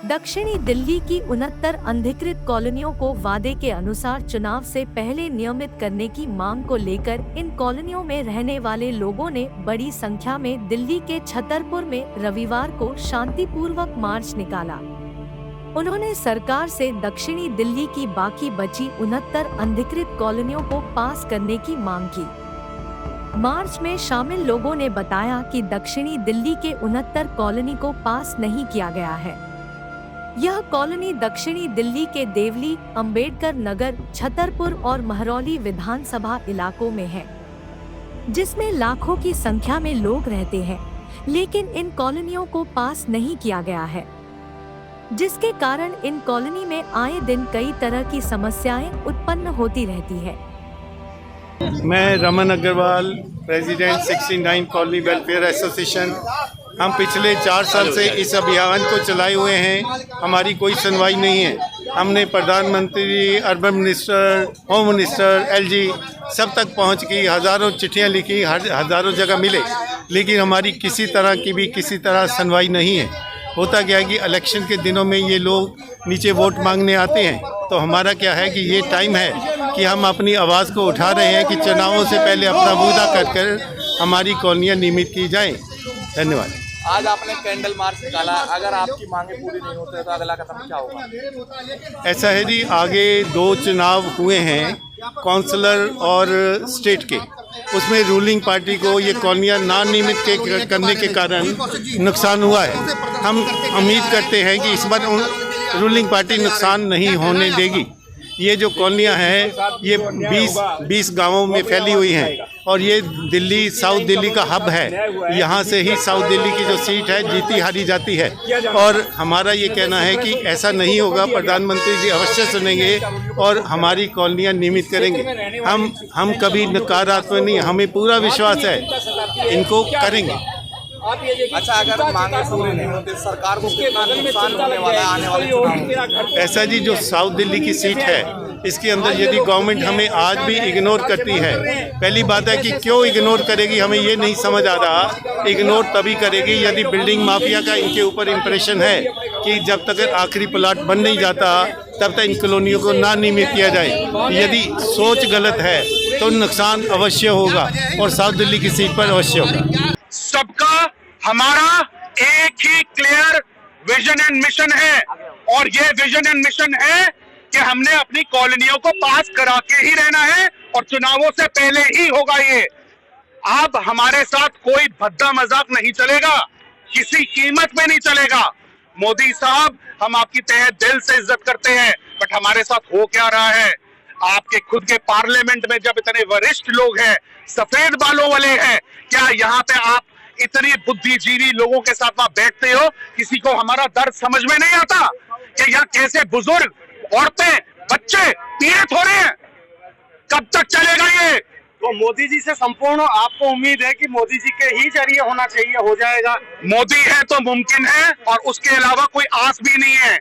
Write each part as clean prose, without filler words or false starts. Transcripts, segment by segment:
दक्षिणी दिल्ली की 69 अनधिकृत कॉलोनियों को वादे के अनुसार चुनाव से पहले नियमित करने की मांग को लेकर इन कॉलोनियों में रहने वाले लोगों ने बड़ी संख्या में दिल्ली के छतरपुर में रविवार को शांतिपूर्वक मार्च निकाला। उन्होंने सरकार से दक्षिणी दिल्ली की बाकी बची 69 अनधिकृत कॉलोनियों को पास करने की मांग की। मार्च में शामिल लोगों ने बताया कि दक्षिणी दिल्ली के 69 कॉलोनी को पास नहीं किया गया है। यह कॉलोनी दक्षिणी दिल्ली के देवली, अंबेडकर नगर, छतरपुर और महरौली विधानसभा इलाकों में है, जिसमें लाखों की संख्या में लोग रहते हैं, लेकिन इन कॉलोनियों को पास नहीं किया गया है, जिसके कारण इन कॉलोनी में आए दिन कई तरह की समस्याएं उत्पन्न होती रहती है। मैं Raman Agarwal, president 69 colony welfare association. हम पिछले 4 साल से इस अभियान को चलाए हुए हैं, हमारी कोई सुनवाई नहीं है। हमने प्रधानमंत्री, urban minister, home minister, LG सब तक पहुंच की, हज़ारों चिट्ठियां लिखी, हज़ारों जगह मिले, लेकिन हमारी किसी तरह सुनवाई नहीं है। होता क्या है कि इलेक्शन के दिनों में ये लोग नीचे वोट मांगने आते हैं, तो हमारा क्या है कि ये टाइम है कि हम अपनी आवाज़ को उठा रहे हैं कि चुनावों से पहले अपना मुद्दा कर हमारी कॉलोनियाँ नियमित की जाएं। धन्यवाद। आज आपने कैंडल मार्च निकाला, अगर आपकी मांगे पूरी नहीं होती तो अगला कदम क्या होगा? ऐसा है जी, आगे 2 चुनाव हुए हैं, काउंसलर और स्टेट के। उसमें रूलिंग पार्टी को ये कॉलोनियाँ ना नियमित करने के कारण नुकसान हुआ है। हम उम्मीद करते हैं कि इस बार रूलिंग पार्टी नुकसान नहीं होने देगी। ये जो कॉलोनियाँ हैं ये 20 गांवों में फैली हुई हैं और ये दिल्ली, साउथ दिल्ली का हब है। यहाँ से ही साउथ दिल्ली की जो सीट है जीती हारी जाती है, और हमारा ये कहना है कि ऐसा नहीं होगा। प्रधानमंत्री जी अवश्य सुनेंगे और हमारी कॉलोनियाँ नियमित करेंगे। हम कभी नकारात्मक नहीं, हमें पूरा विश्वास है इनको करेंगे। अच्छा, अगर मांगे पूरी नहीं होती सरकार को कितना नुकसान होने वाला है आने वाले चुनाव? ऐसा जी, जो साउथ दिल्ली की सीट है इसके अंदर यदि गवर्नमेंट हमें आज भी इग्नोर करती है, पहली बात है कि क्यों इग्नोर करेगी हमें ये नहीं समझ आ रहा। इग्नोर तभी करेगी यदि बिल्डिंग माफिया का इनके ऊपर इम्प्रेशन है कि जब तक आखिरी प्लाट बन नहीं जाता तब तक इन कॉलोनियों को ना नियमित किया जाए। यदि सोच गलत है तो नुकसान अवश्य होगा और साउथ दिल्ली की सीट पर अवश्य होगा। सबका हमारा एक ही क्लियर विजन एंड मिशन है, और ये विजन एंड मिशन है कि हमने अपनी कॉलोनियों को पास करा के ही रहना है और चुनावों से पहले ही होगा ये। अब हमारे साथ कोई भद्दा मजाक नहीं चलेगा, किसी कीमत में नहीं चलेगा। मोदी साहब, हम आपकी तहे दिल से इज्जत करते हैं, बट हमारे साथ हो क्या रहा है? आपके खुद के पार्लियामेंट में जब इतने वरिष्ठ लोग हैं, सफेद बालों वाले हैं, क्या यहाँ पे आप इतनी बुद्धिजीवी लोगों के साथ वहां बैठते हो? किसी को हमारा दर्द समझ में नहीं आता कि यहाँ कैसे बुजुर्ग, औरतें, बच्चे पीड़ित हो रहे हैं? कब तक चलेगा ये? तो मोदी जी से संपूर्ण आपको उम्मीद है कि मोदी जी के ही जरिए होना चाहिए, हो जाएगा? मोदी है तो मुमकिन है, और उसके अलावा कोई आस भी नहीं है।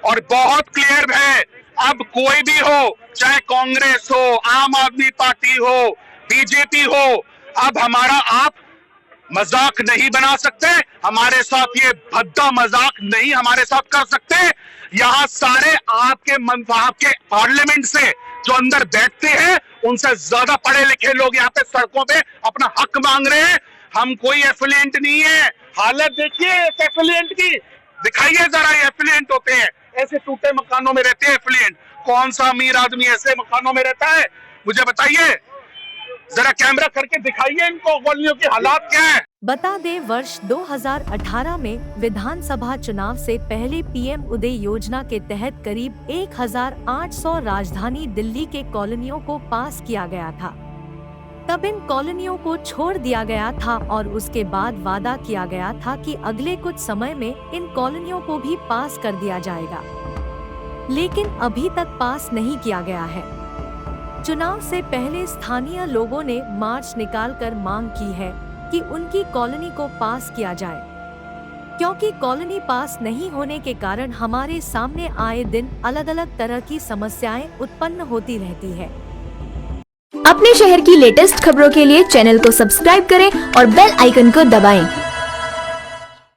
और बहुत क्लियर है, अब कोई भी हो, चाहे कांग्रेस हो, आम आदमी पार्टी हो, बीजेपी हो, अब हमारा आप मजाक नहीं बना सकते। हमारे साथ ये भद्दा मजाक नहीं हमारे साथ कर सकते। यहाँ सारे आपके पार्लियामेंट से जो अंदर बैठते हैं उनसे ज्यादा पढ़े लिखे लोग यहाँ पे सड़कों पे अपना हक मांग रहे हैं। हम कोई एफिलिएंट नहीं है। हालत देखिए एफिलिएंट की, दिखाइए जरा। ये एफिलिएंट होते हैं, ऐसे टूटे मकानों में रहते हैं एफिलिएंट। कौन सा अमीर आदमी ऐसे मकानों में रहता है? मुझे बताइए, जरा कैमरा करके दिखाइए इनको कॉलोनियों की हालात क्या है। बता दें, वर्ष 2018 में विधानसभा चुनाव से पहले पीएम उदय योजना के तहत करीब 1800 राजधानी दिल्ली के कॉलोनियों को पास किया गया था। तब इन कॉलोनियों को छोड़ दिया गया था और उसके बाद वादा किया गया था कि अगले कुछ समय में इन कॉलोनियों को भी पास कर दिया जाएगा, लेकिन अभी तक पास नहीं किया गया है। चुनाव से पहले स्थानीय लोगों ने मार्च निकालकर मांग की है कि उनकी कॉलोनी को पास किया जाए, क्योंकि कॉलोनी पास नहीं होने के कारण हमारे सामने आए दिन अलग अलग तरह की समस्याएं उत्पन्न होती रहती है। अपने शहर की लेटेस्ट खबरों के लिए चैनल को सब्सक्राइब करें और बेल आइकन को दबाएं।